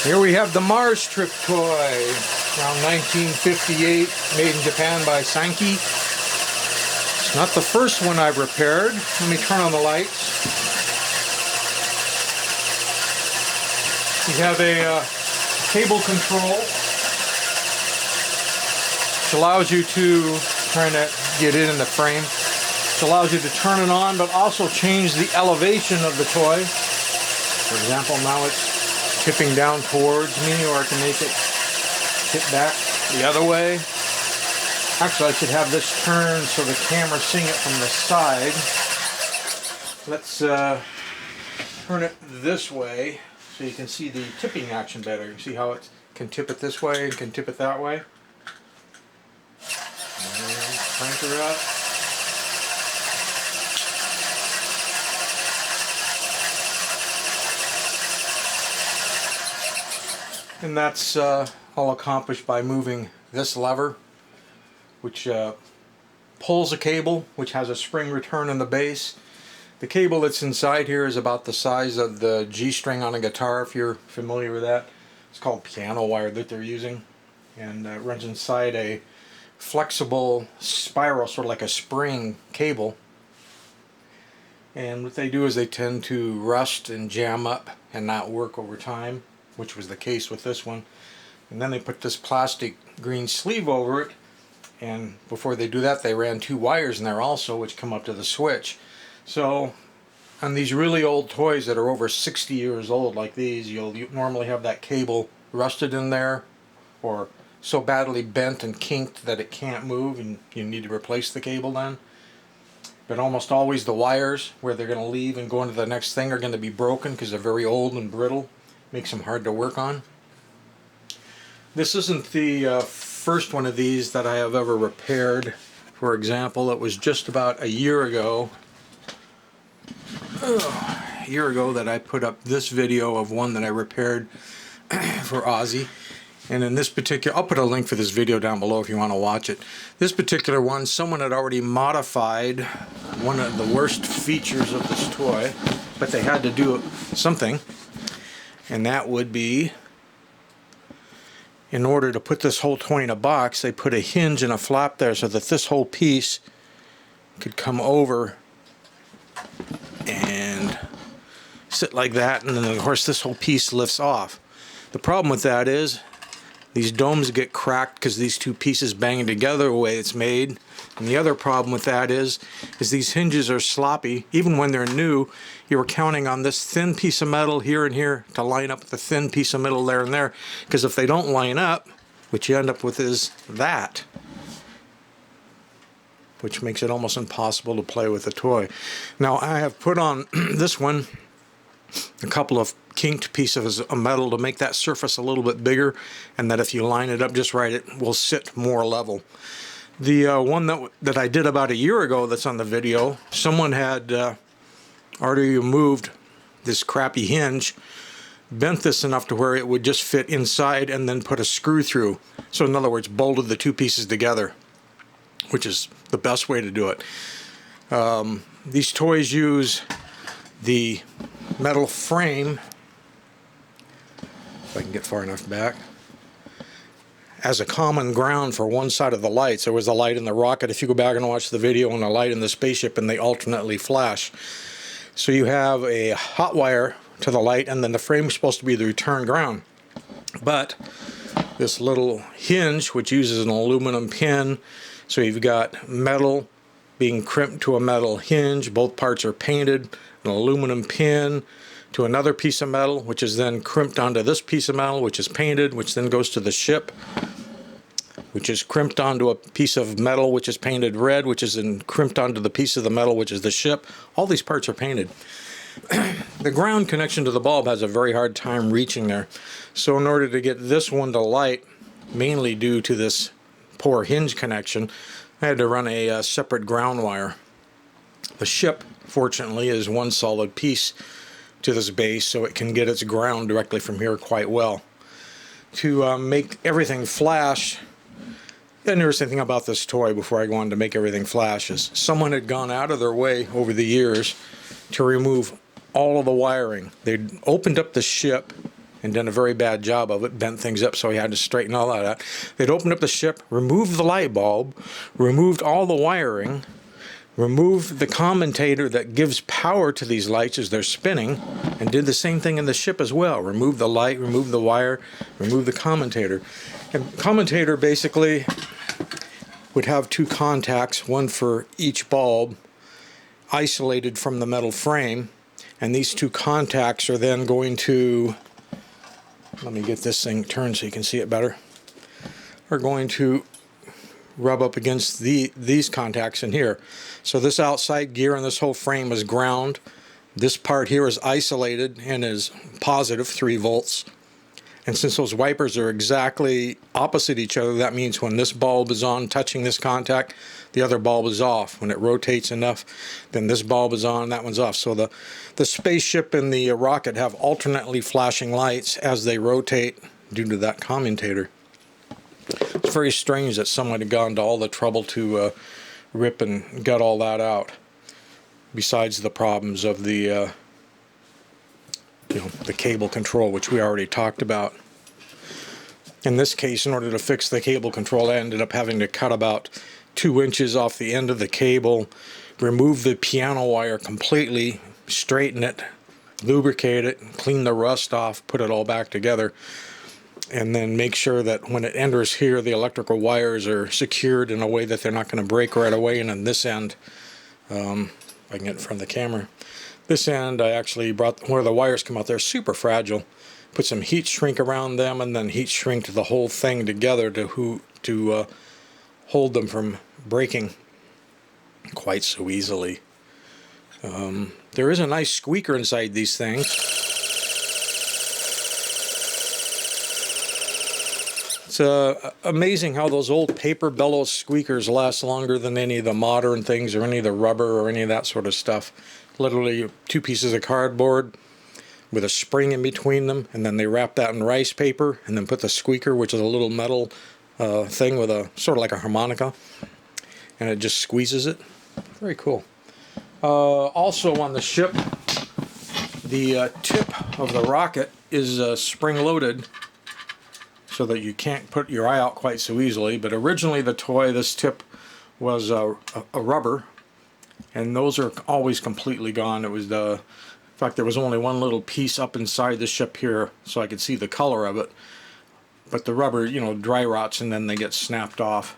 Here we have the Mars Trip toy, around 1958, made in Japan by Sankey. It's not the first one I've repaired. Let me turn on the lights. You have a cable control, which allows you to, trying to get it in the frame, which allows you to turn it on, but also change the elevation of the toy. For example, now it's tipping down towards me, or I can make it tip back the other way. Actually, I should have this turned so the camera's seeing it from the side. Let's turn it this way so you can see the tipping action better. You see how it can tip it this way and can tip it that way? And crank her up. And that's all accomplished by moving this lever, which pulls a cable, which has a spring return in the base. The cable that's inside here is about the size of the G string on a guitar, if you're familiar with that. It's called piano wire that they're using, and it runs inside a flexible spiral, sort of like a spring cable. And what they do is they tend to rust and jam up and not work over time, which was the case with this one. And then they put this plastic green sleeve over it, and before they do that they ran two wires in there also, which come up to the switch. So on these really old toys that are over 60 years old like these, you'll normally have that cable rusted in there, or so badly bent and kinked that it can't move and you need to replace the cable then. But almost always the wires where they're going to leave and go into the next thing are going to be broken because they're very old and brittle. Makes them hard to work on. This isn't the first one of these that I have ever repaired. For example, it was just about a year ago that I put up this video of one that I repaired for Ozzy. And in this particular, I'll put a link for this video down below if you want to watch it. This particular one, someone had already modified one of the worst features of this toy, but they had to do something. And that would be, in order to put this whole toy in a box, they put a hinge and a flap there so that this whole piece could come over and sit like that, and then of course this whole piece lifts off. The problem with that is these domes get cracked because these two pieces bang together the way it's made. And the other problem with that is these hinges are sloppy. Even when they're new, you were counting on this thin piece of metal here and here to line up with the thin piece of metal there and there. Because if they don't line up, what you end up with is that, which makes it almost impossible to play with the toy. Now I have put on this one a couple of kinked pieces of metal to make that surface a little bit bigger, and that if you line it up just right, it will sit more level. The one that I did about a year ago that's on the video, someone had already removed this crappy hinge, bent this enough to where it would just fit inside, and then put a screw through. So in other words, bolted the two pieces together, which is the best way to do it. These toys use the metal frame, if I can get far enough back, as a common ground for one side of the lights. There was a light in the rocket, if you go back and watch the video, and a light in the spaceship, and they alternately flash. So you have a hot wire to the light, and then the frame is supposed to be the return ground. But this little hinge, which uses an aluminum pin, so you've got metal being crimped to a metal hinge, both parts are painted, an aluminum pin to another piece of metal, which is then crimped onto this piece of metal, which is painted, which then goes to the ship, which is crimped onto a piece of metal, which is painted red, which is then crimped onto the piece of the metal, which is the ship. All these parts are painted. The ground connection to the bulb has a very hard time reaching there. So in order to get this one to light, mainly due to this poor hinge connection, I had to run a separate ground wire. The ship, fortunately, is one solid piece to this base, so it can get its ground directly from here quite well. To make everything flash, the interesting thing about this toy, before I go on to make everything flash, is someone had gone out of their way over the years to remove all of the wiring. They'd opened up the ship and done a very bad job of it, bent things up, so he had to straighten all that out. They'd opened up the ship, removed the light bulb, removed all the wiring, removed the commutator that gives power to these lights as they're spinning, and did the same thing in the ship as well. Removed the light, removed the wire, removed the commutator. And commutator basically would have two contacts, one for each bulb, isolated from the metal frame, and these two contacts are then going to, let me get this thing turned so you can see it better, are going to rub up against these contacts in here. So this outside gear and this whole frame is ground. This part here is isolated and is positive 3 volts. And since those wipers are exactly opposite each other, that means when this bulb is on touching this contact, the other bulb is off. When it rotates enough, then this bulb is on, that one's off. So the spaceship and the rocket have alternately flashing lights as they rotate due to that commutator. It's very strange that someone had gone to all the trouble to rip and gut all that out, besides the problems of the the cable control, which we already talked about. In this case, in order to fix the cable control, I ended up having to cut about 2 inches off the end of the cable, remove the piano wire completely, straighten it, lubricate it, clean the rust off, put it all back together, and then make sure that when it enters here, the electrical wires are secured in a way that they're not going to break right away. And on this end, I can get in front of the camera, this end I actually brought where the wires come out. They're super fragile. Put some heat shrink around them, and then heat shrink the whole thing together to hold them from breaking quite so easily. There is a nice squeaker inside these things. It's amazing how those old paper bellows squeakers last longer than any of the modern things, or any of the rubber, or any of that sort of stuff. Literally 2 pieces of cardboard with a spring in between them, and then they wrap that in rice paper, and then put the squeaker, which is a little metal thing with a sort of like a harmonica, and it just squeezes it. Very cool. Also on the ship, the tip of the rocket is spring-loaded, so that you can't put your eye out quite so easily. But originally the toy, this tip was a rubber, and those are always completely gone. It was in fact, there was only one little piece up inside the ship here, so I could see the color of it. But the rubber, dry rots and then they get snapped off.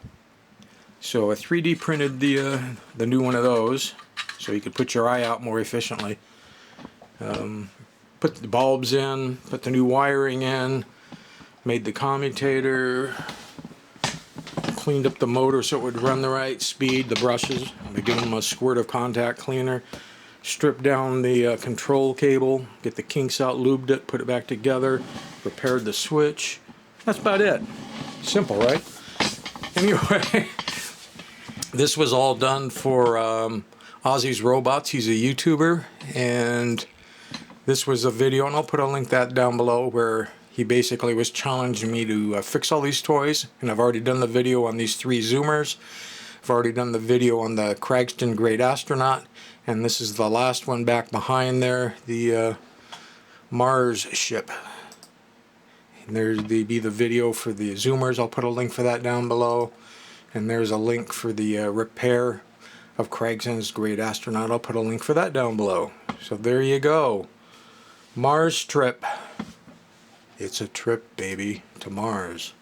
So I 3D printed the new one of those, so you could put your eye out more efficiently. Put the bulbs in, put the new wiring in, made the commutator, cleaned up the motor so it would run the right speed, the brushes, I give them a squirt of contact cleaner, stripped down the control cable, get the kinks out, lubed it, put it back together, repaired the switch. That's about it. Simple, right? Anyway, this was all done for Ozzies Robots. He's a YouTuber, and this was a video, and I'll put a link that down below, where he basically was challenging me to fix all these toys. And I've already done the video on these 3 Zoomers. I've already done the video on the Craigston Great Astronaut, and this is the last one back behind there, the Mars ship. And there's be the video for the Zoomers. I'll put a link for that down below. And there's a link for the repair of Craigston's Great Astronaut. I'll put a link for that down below. So there you go. Mars trip. It's a trip, baby, to Mars.